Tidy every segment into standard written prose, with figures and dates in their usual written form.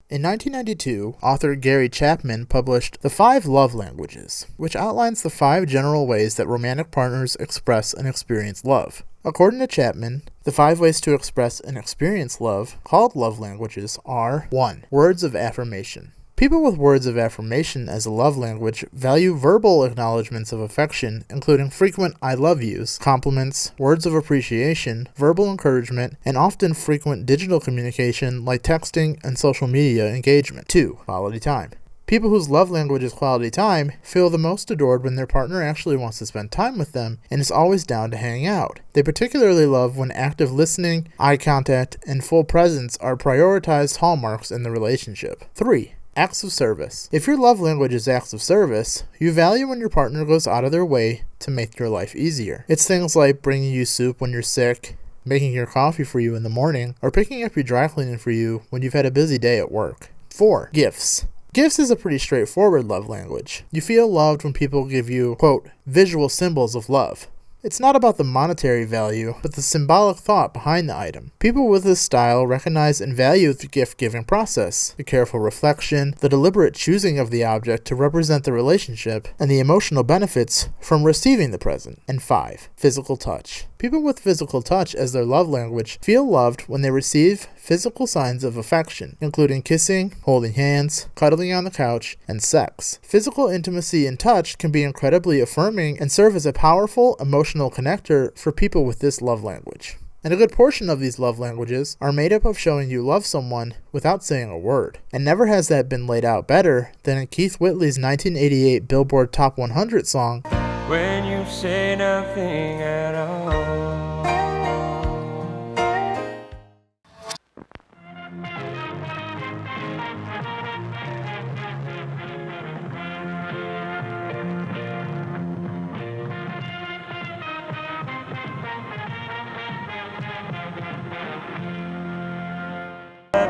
In 1992, author Gary Chapman published The 5 Love Languages, which outlines the 5 general ways that romantic partners express and experience love. According to Chapman, the 5 ways to express and experience love, called love languages, are 1. Words of affirmation. People with words of affirmation as a love language value verbal acknowledgments of affection, including frequent I love yous, compliments, words of appreciation, verbal encouragement, and often frequent digital communication like texting and social media engagement. 2. Quality time. People whose love language is quality time feel the most adored when their partner actually wants to spend time with them and is always down to hang out. They particularly love when active listening, eye contact, and full presence are prioritized hallmarks in the relationship. 3. Acts of service. If your love language is acts of service, you value when your partner goes out of their way to make your life easier. It's things like bringing you soup when you're sick, making your coffee for you in the morning, or picking up your dry cleaning for you when you've had a busy day at work. 4. Gifts. Gifts is a pretty straightforward love language. You feel loved when people give you, quote, visual symbols of love. It's not about the monetary value, but the symbolic thought behind the item. People with this style recognize and value the gift-giving process, the careful reflection, the deliberate choosing of the object to represent the relationship, and the emotional benefits from receiving the present. And 5. Physical touch. People with physical touch as their love language feel loved when they receive physical signs of affection, including kissing, holding hands, cuddling on the couch, and sex. Physical intimacy and touch can be incredibly affirming and serve as a powerful emotional connector for people with this love language. And a good portion of these love languages are made up of showing you love someone without saying a word. And never has that been laid out better than in Keith Whitley's 1988 Billboard Top 100 song, When You Say Nothing at All.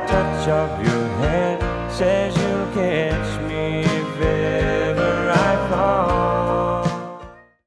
Touch of your hand says you'll catch me if ever I fall.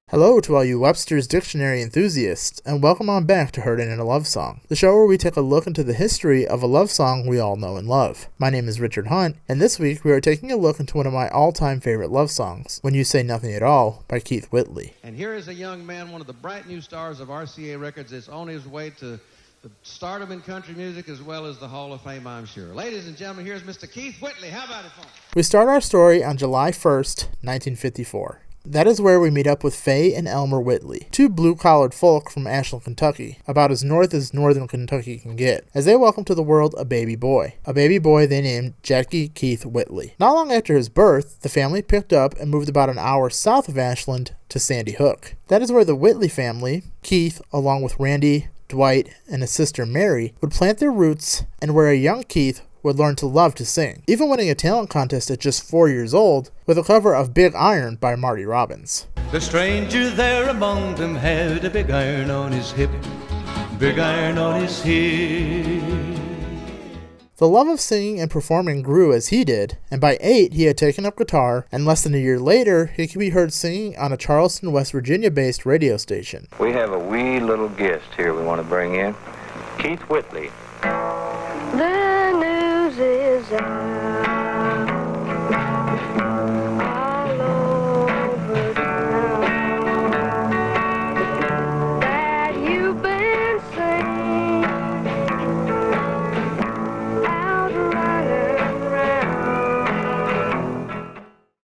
Hello to all you Webster's Dictionary enthusiasts, and welcome on back to Heard It in a Love Song, the show where we take a look into the history of a love song we all know and love. My name is Richard Hunt, and this week we are taking a look into one of my all-time favorite love songs, When You Say Nothing at All by Keith Whitley. And here is a young man, one of the bright new stars of RCA Records, that's on his way to the stardom in country music as well as the Hall of Fame, I'm sure. Ladies and gentlemen, here's Mr. Keith Whitley. How about it, folks? We start our story on July 1st, 1954. That is where we meet up with Faye and Elmer Whitley, two blue-collared folk from Ashland, Kentucky, about as north as northern Kentucky can get, as they welcome to the world a baby boy they named Jackie Keith Whitley. Not long after his birth, the family picked up and moved about an hour south of Ashland to Sandy Hook. That is where the Whitley family, Keith, along with Randy, Dwight, and his sister Mary, would plant their roots and where a young Keith would learn to love to sing, even winning a talent contest at just 4 years old with a cover of Big Iron by Marty Robbins. The stranger there among them had a big iron on his hip, big iron on his hip. The love of singing and performing grew as he did, and by 8 he had taken up guitar, and less than a year later he could be heard singing on a Charleston, West Virginia-based radio station. We have a wee little guest here we want to bring in, Keith Whitley. The news is out all over town that you've been singing out running around.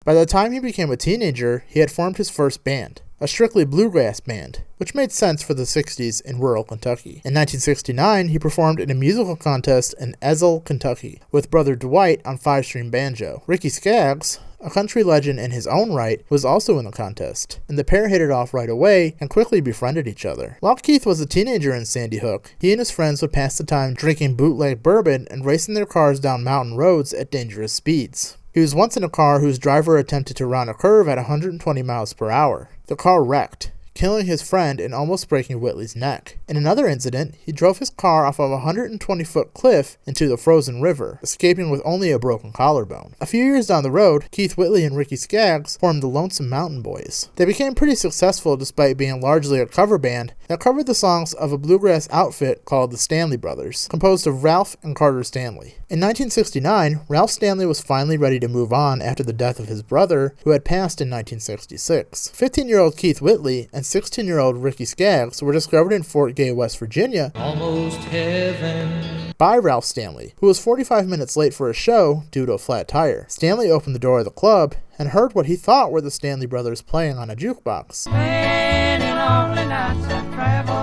By the time he became a teenager, he had formed his first band, a strictly bluegrass band, which made sense for the 60s in rural Kentucky. In 1969, he performed in a musical contest in Ezel, Kentucky, with brother Dwight on 5-string banjo. Ricky Skaggs, a country legend in his own right, was also in the contest, and the pair hit it off right away and quickly befriended each other. While Keith was a teenager in Sandy Hook, he and his friends would pass the time drinking bootleg bourbon and racing their cars down mountain roads at dangerous speeds. He was once in a car whose driver attempted to round a curve at 120 miles per hour. The car wrecked, killing his friend and almost breaking Whitley's neck. In another incident, he drove his car off of a 120-foot cliff into the frozen river, escaping with only a broken collarbone. A few years down the road, Keith Whitley and Ricky Skaggs formed the Lonesome Mountain Boys. They became pretty successful despite being largely a cover band that covered the songs of a bluegrass outfit called the Stanley Brothers, composed of Ralph and Carter Stanley. In 1969, Ralph Stanley was finally ready to move on after the death of his brother, who had passed in 1966. 15-year-old Keith Whitley and 16-year-old Ricky Skaggs were discovered in Fort Gay, West Virginia, Almost heaven. by Ralph Stanley, who was 45 minutes late for a show due to a flat tire. Stanley opened the door of the club and heard what he thought were the Stanley Brothers playing on a jukebox. Many lonely nights I've traveled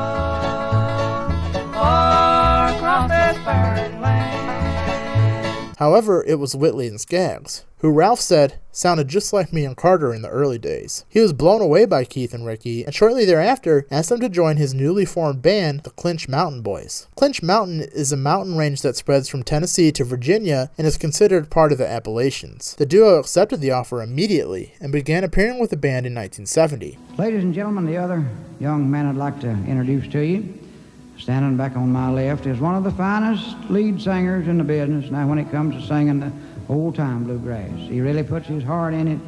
far across this barren land. However, it was Whitley and Skaggs, who Ralph said sounded just like me and Carter in the early days. He was blown away by Keith and Ricky, and shortly thereafter asked them to join his newly formed band, the Clinch Mountain Boys. Clinch Mountain is a mountain range that spreads from Tennessee to Virginia and is considered part of the Appalachians. The duo accepted the offer immediately and began appearing with the band in 1970. Ladies and gentlemen, the other young man I'd like to introduce to you, standing back on my left, is one of the finest lead singers in the business now when it comes to singing the old-time bluegrass. He really puts his heart in it,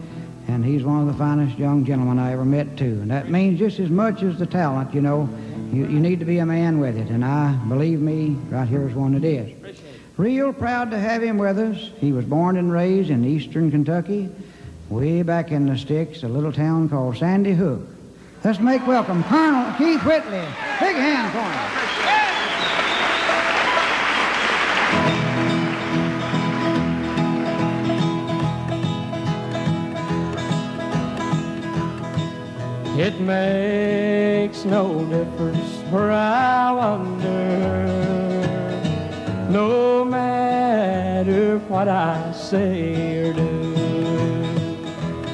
and he's one of the finest young gentlemen I ever met, too. And that means just as much as the talent, you know. You need to be a man with it, and believe me, right here is one that is. Real proud to have him with us. He was born and raised in eastern Kentucky, way back in the sticks, a little town called Sandy Hook. Let's make welcome Colonel Keith Whitley. Big hand for him. It makes no difference where I wander, no matter what I say or do.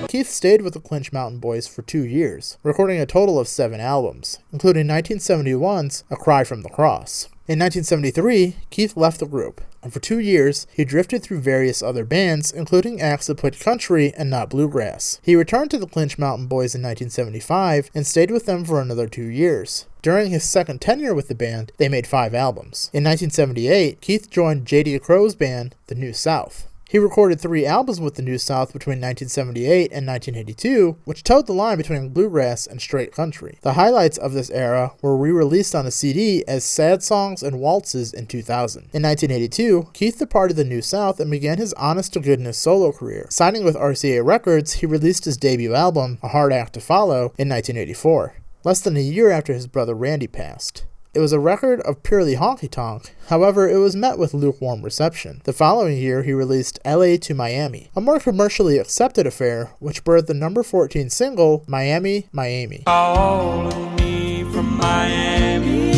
Keith stayed with the Clinch Mountain Boys for 2 years, recording a total of 7 albums, including 1971's A Cry from the Cross. In 1973, Keith left the group, and for 2 years, he drifted through various other bands, including acts that played country and not bluegrass. He returned to the Clinch Mountain Boys in 1975 and stayed with them for another 2 years. During his second tenure with the band, they made 5 albums. In 1978, Keith joined J.D. Crow's band, The New South. He recorded 3 albums with the New South between 1978 and 1982, which towed the line between bluegrass and straight country. The highlights of this era were re-released on a CD as Sad Songs and Waltzes in 2000. In 1982, Keith departed the New South and began his honest-to-goodness solo career. Signing with RCA Records, he released his debut album, A Hard Act to Follow, in 1984, less than a year after his brother Randy passed. It was a record of purely honky-tonk, however, it was met with lukewarm reception. The following year, he released LA to Miami, a more commercially accepted affair, which birthed the number 14 single, Miami, Miami. All of me from Miami,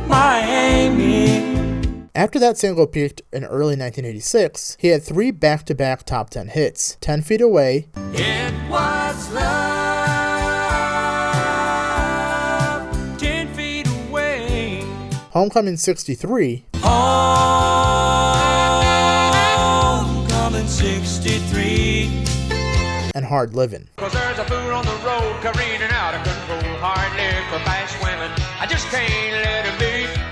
Miami. After that single peaked in early 1986, he had 3 back-to-back top 10 hits, 10 Feet Away, It was love. Homecoming 63, Homecoming 63. and Hard Livin'. 'Cause there's a fool on the road careening out of control, hard liquor, fast women. I just can't let him be.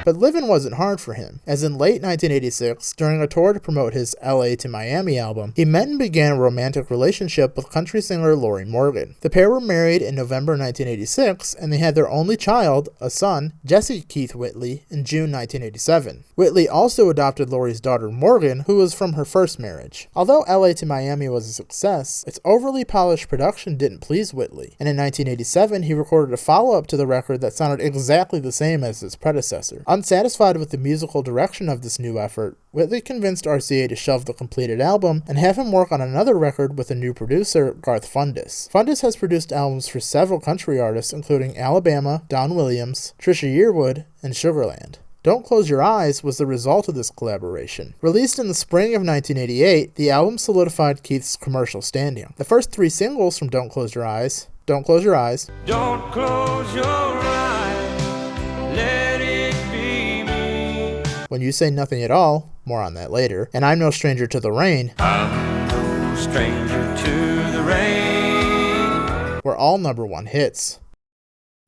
But living wasn't hard for him, as in late 1986, during a tour to promote his LA to Miami album, he met and began a romantic relationship with country singer Lori Morgan. The pair were married in November 1986, and they had their only child, a son, Jesse Keith Whitley, in June 1987. Whitley also adopted Lori's daughter Morgan, who was from her first marriage. Although LA to Miami was a success, its overly polished production didn't please Whitley, and in 1987 he recorded a follow-up to the record that sounded exactly the same as its predecessor. Unsatisfied with the musical direction of this new effort, Whitley convinced RCA to shelve the completed album and have him work on another record with a new producer, Garth Fundis. Fundis has produced albums for several country artists, including Alabama, Don Williams, Trisha Yearwood, and Sugarland. Don't Close Your Eyes was the result of this collaboration. Released in the spring of 1988, the album solidified Keith's commercial standing. The first 3 singles from Don't Close Your Eyes, Don't Close Your Eyes, Don't close your eyes, let it be me. When You Say Nothing at All, more on that later, and I'm No Stranger to the Rain, I'm no stranger to the rain. were all #1 hits.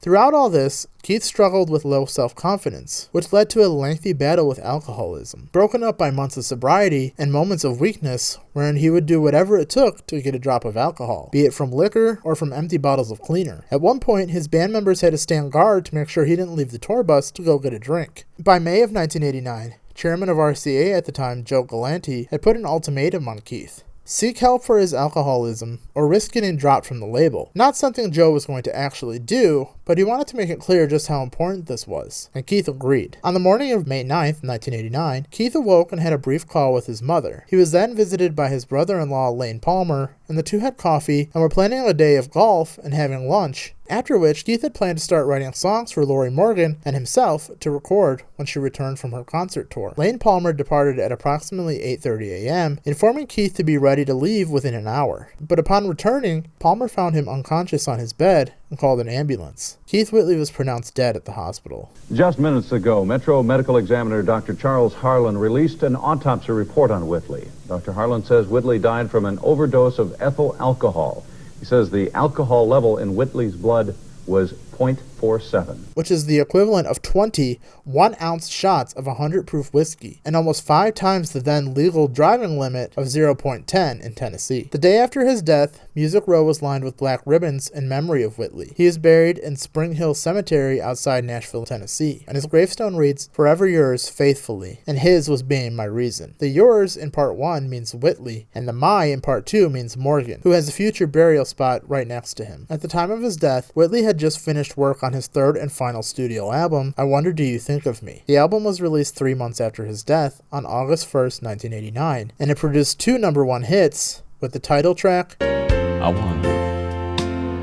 Throughout all this, Keith struggled with low self-confidence, which led to a lengthy battle with alcoholism, broken up by months of sobriety and moments of weakness wherein he would do whatever it took to get a drop of alcohol, be it from liquor or from empty bottles of cleaner. At one point, his band members had to stand guard to make sure he didn't leave the tour bus to go get a drink. By May of 1989, chairman of RCA at the time, Joe Galante, had put an ultimatum on Keith. Seek help for his alcoholism, or risk getting dropped from the label. Not something Joe was going to actually do, but he wanted to make it clear just how important this was, and Keith agreed. On the morning of May 9th, 1989, Keith awoke and had a brief call with his mother. He was then visited by his brother-in-law, Lane Palmer, and the two had coffee and were planning a day of golf and having lunch, after which Keith had planned to start writing songs for Lori Morgan and himself to record when she returned from her concert tour. Lane Palmer departed at approximately 8:30 a.m., informing Keith to be ready to leave within an hour. But upon returning, Palmer found him unconscious on his bed and called an ambulance. Keith Whitley was pronounced dead at the hospital. Just minutes ago, Metro Medical Examiner Dr. Charles Harlan released an autopsy report on Whitley. Dr. Harlan says Whitley died from an overdose of ethyl alcohol. He says the alcohol level in Whitley's blood was 0.47, which is the equivalent of 20 1-ounce shots of 100 proof whiskey, and almost 5 times the then legal driving limit of 0.10 in Tennessee. The day after his death, Music Row was lined with black ribbons in memory of Whitley. He is buried in Spring Hill Cemetery outside Nashville, Tennessee, and his gravestone reads, "Forever yours faithfully," and his was being my reason. The yours in part 1 means Whitley, and the my in part 2 means Morgan, who has a future burial spot right next to him. At the time of his death, Whitley had just finished work on his third and final studio album, I Wonder Do You Think of Me. The album was released 3 months after his death, on August 1st, 1989, and it produced 2 #1 hits, with the title track, I wonder,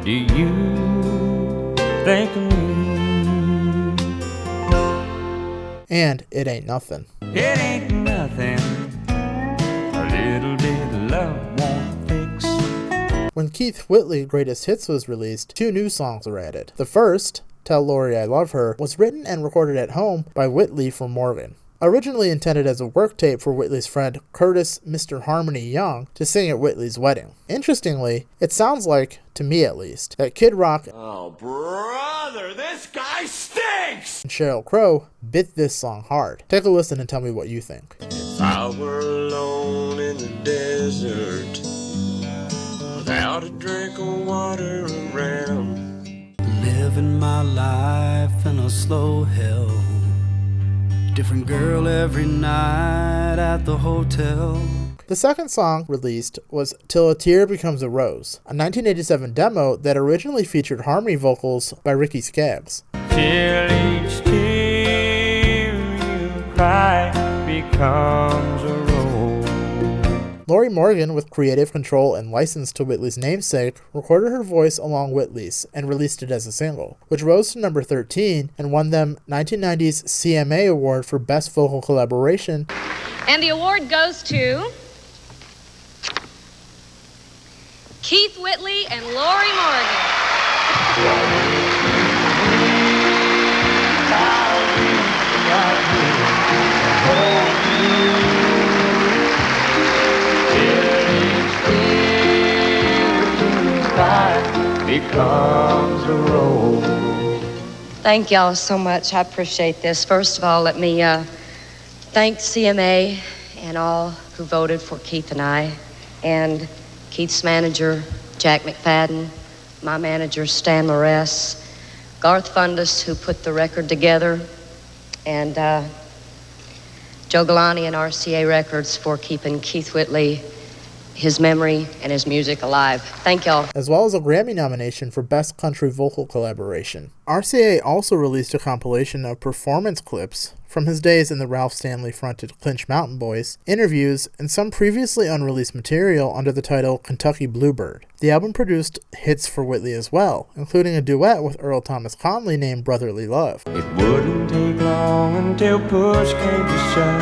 do you think of me? and It Ain't Nothing. It ain't nothing, a little bit of love won't fix. When Keith Whitley Greatest Hits was released, 2 new songs were added. The first, Tell Lori I Love Her, was written and recorded at home by Whitley for Morgan. Originally intended as a work tape for Whitley's friend Curtis Mr. Harmony Young to sing at Whitley's wedding. Interestingly, it sounds like, to me at least, that Kid Rock Oh, brother, this guy stinks! and Sheryl Crow bit this song hard. Take a listen and tell me what you think. If I were alone in the desert, without a drink of water around, Living my life in a slow hell. Different girl every night at the hotel. The second song released was Till a Tear Becomes a Rose, a 1987 demo that originally featured harmony vocals by Ricky Skaggs. Till each tear you cry becomes a rose. Lori Morgan, with creative control and license to Whitley's namesake, recorded her voice along Whitley's and released it as a single, which rose to number 13 and won them 1990's CMA Award for Best Vocal Collaboration. And the award goes to Keith Whitley and Lori Morgan. Becomes a rose. Thank y'all so much. I appreciate this. First of all, let me thank CMA and all who voted for Keith and I, and Keith's manager, Jack McFadden, my manager, Stan Loress, Garth Fundus, who put the record together, and Joe Galante and RCA Records for keeping Keith Whitley, his memory, and his music alive. Thank y'all. As well as a Grammy nomination for Best Country Vocal Collaboration. RCA also released a compilation of performance clips from his days in the Ralph Stanley-fronted Clinch Mountain Boys, interviews, and some previously unreleased material under the title Kentucky Bluebird. The album produced hits for Whitley as well, including a duet with Earl Thomas Conley named Brotherly Love. It wouldn't take long until push came to shove,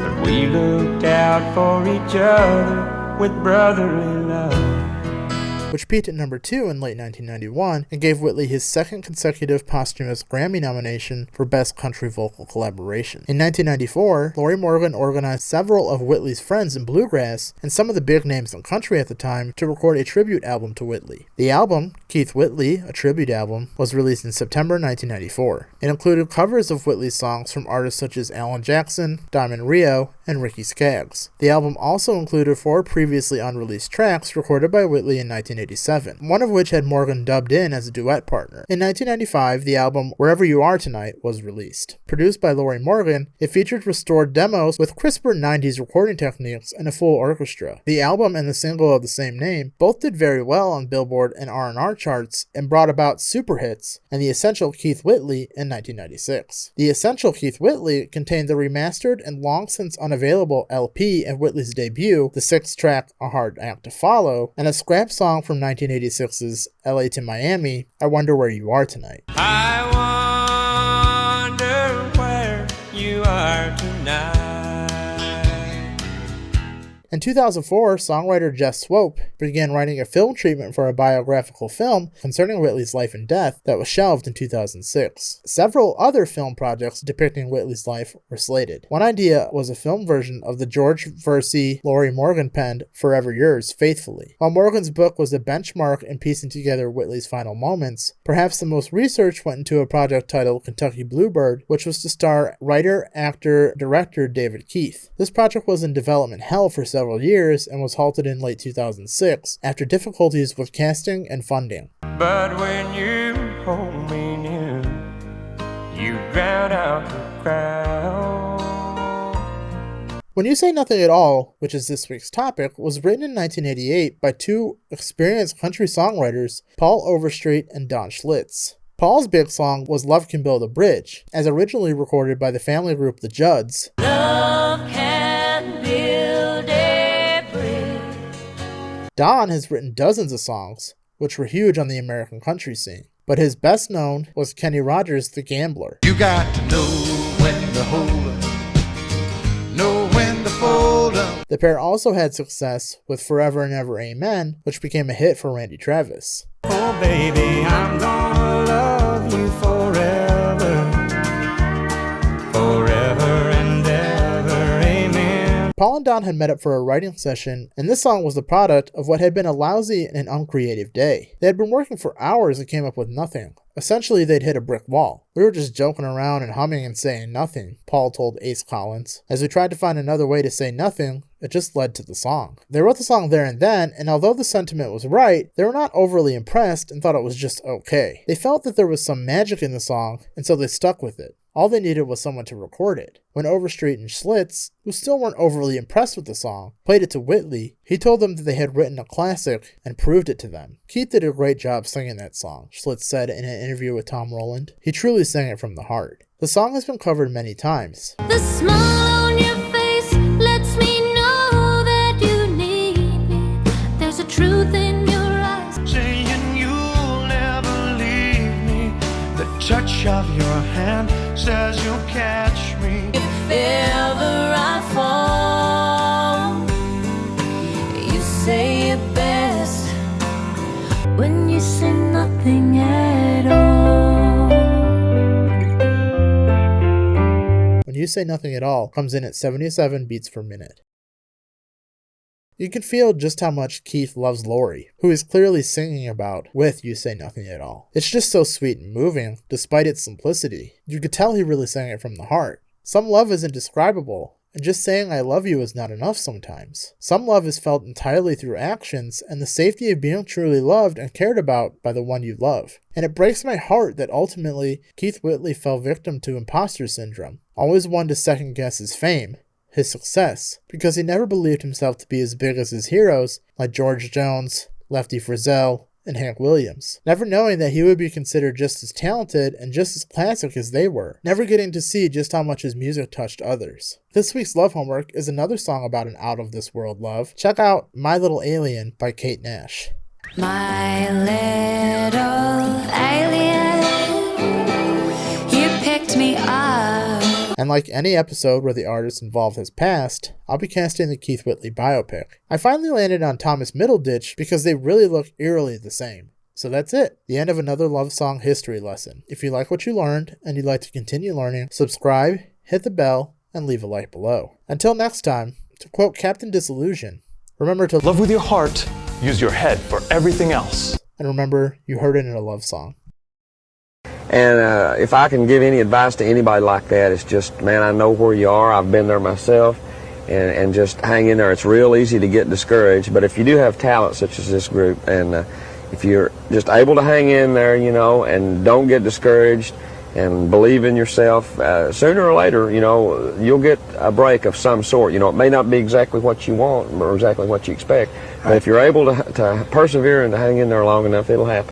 but we looked out for each other with brotherly love. which peaked at number 2 in late 1991 and gave Whitley his second consecutive posthumous Grammy nomination for Best Country Vocal Collaboration. In 1994, Lorrie Morgan organized several of Whitley's friends in bluegrass and some of the big names in country at the time to record a tribute album to Whitley. The album, Keith Whitley, a tribute album, was released in September 1994. It included covers of Whitley's songs from artists such as Alan Jackson, Diamond Rio, and Ricky Skaggs. The album also included 4 previously unreleased tracks recorded by Whitley in 1987, one of which had Morgan dubbed in as a duet partner. In 1995, the album Wherever You Are Tonight was released. Produced by Lorrie Morgan, it featured restored demos with crisper 90s recording techniques and a full orchestra. The album and the single of the same name both did very well on Billboard and R&R charts and brought about super hits and The Essential Keith Whitley in 1996. The Essential Keith Whitley contained the remastered and long since unavailable LP of Whitley's debut, the 6-track A Hard Act to Follow, and a scrap song from 1986's LA to Miami, I Wonder Where You Are Tonight. I wonder where you are tonight. In 2004, songwriter Jeff Swope began writing a film treatment for a biographical film concerning Whitley's life and death that was shelved in 2006. Several other film projects depicting Whitley's life were slated. One idea was a film version of the George Versey Lorrie Morgan penned Forever Yours Faithfully. While Morgan's book was a benchmark in piecing together Whitley's final moments, perhaps the most research went into a project titled Kentucky Bluebird, which was to star writer, actor, director David Keith. This project was in development hell for several years and was halted in late 2006 after difficulties with casting and funding. But when you hold me near, you drown out the crowd. When You Say Nothing at All, which is this week's topic, was written in 1988 by 2 experienced country songwriters, Paul Overstreet and Don Schlitz. Paul's big song was Love Can Build a Bridge, as originally recorded by the family group The Judds. Love can build a bridge. Don has written dozens of songs, which were huge on the American country scene, but his best known was Kenny Rogers' The Gambler. You got to know when to hold up, know when to fold up. The pair also had success with Forever and Ever Amen, which became a hit for Randy Travis. Oh baby, I'm gonna love you forever, forever and ever, amen. Paul and Don had met up for a writing session, and this song was the product of what had been a lousy and uncreative day. They had been working for hours and came up with nothing. Essentially, they'd hit a brick wall. We were just joking around and humming and saying nothing, Paul told Ace Collins. As we tried to find another way to say nothing, it just led to the song. They wrote the song there and then, and although the sentiment was right, they were not overly impressed and thought it was just okay. They felt that there was some magic in the song, and so they stuck with it. All they needed was someone to record it. When Overstreet and Schlitz, who still weren't overly impressed with the song, played it to Whitley, he told them that they had written a classic and proved it to them. Keith did a great job singing that song, Schlitz said in an interview with Tom Rowland. He truly sang it from the heart. The song has been covered many times. The smile on your face lets me know that you need me. There's a truth in your eyes, Saying you'll never leave me. The touch of your hand says you'll catch me. if ever I fall. You say it best when you say nothing at all. When You Say Nothing at All comes in at 77 beats per minute. You can feel just how much Keith loves Lorrie, who he's clearly singing about with You Say Nothing at All. It's just so sweet and moving, despite its simplicity. You could tell he really sang it from the heart. Some love is indescribable, and just saying I love you is not enough sometimes. Some love is felt entirely through actions and the safety of being truly loved and cared about by the one you love. And it breaks my heart that ultimately Keith Whitley fell victim to imposter syndrome, always one to second guess his fame, his success, because he never believed himself to be as big as his heroes like George Jones, Lefty Frizzell, and Hank Williams, never knowing that he would be considered just as talented and just as classic as they were, never getting to see just how much his music touched others. This week's Love Homework is another song about an out-of-this-world love. Check out My Little Alien by Kate Nash. My little alien, you picked me up. And like any episode where the artist involved has passed, I'll be casting the Keith Whitley biopic. I finally landed on Thomas Middleditch because they really look eerily the same. So that's it, the end of another love song history lesson. If you like what you learned and you'd like to continue learning, subscribe, hit the bell, and leave a like below. Until next time, to quote Captain Disillusion, remember to love with your heart, use your head for everything else. And remember, you heard it in a love song. And if I can give any advice to anybody like that, it's just, man, I know where you are. I've been there myself. And just hang in there. It's real easy to get discouraged. But if you do have talent such as this group, and if you're just able to hang in there, you know, and don't get discouraged and believe in yourself, sooner or later, you know, you'll get a break of some sort. You know, it may not be exactly what you want or exactly what you expect. But if you're able to persevere and to hang in there long enough, it'll happen.